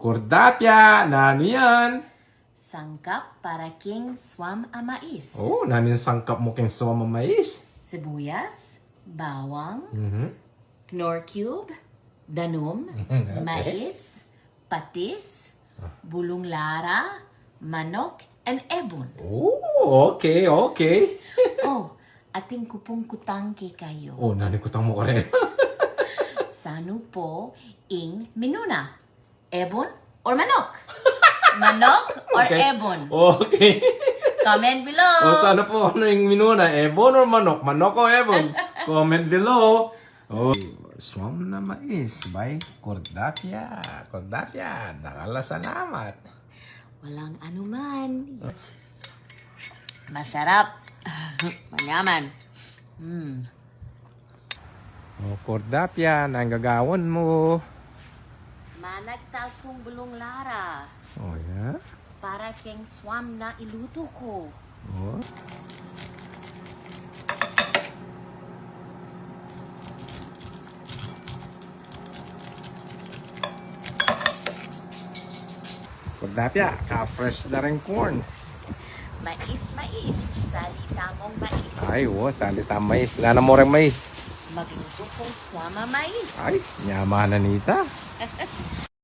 kordapya, nano yan? Sangkap para king swam a mais. Oh, nano yung sangkap mo king swam mais? Sibuyas, bawang, Mhm. knorr cube, danum, Okay. mais, patis, bulong lara, manok, and ebon. Oh, okay, okay. Oh, ating kupong kutangke kayo. Oh, nano kutang mo ka rin. Sano po ing minuna? Ebon or manok? Manok or Okay. ebon? Okay. Comment below. O, sana po ano yung minuna? Ebon or manok? Manok o ebon? Comment below. Oh, swam na mais by Kordapya. Kordapya, nakala salamat. Walang anuman. Masarap. Manyaman. Oh, Kordapya, nanggagawan mo. Managtal kong bulong lara. Oh, yeah? Para keng swam na iluto ko. Oh. Kordapya, ka-fresh na rin corn. Mais. Salita mong mais. Ay, salita mais. Lana mo rin mais. Magluto kong swama mais. Ay, nyamanan nita.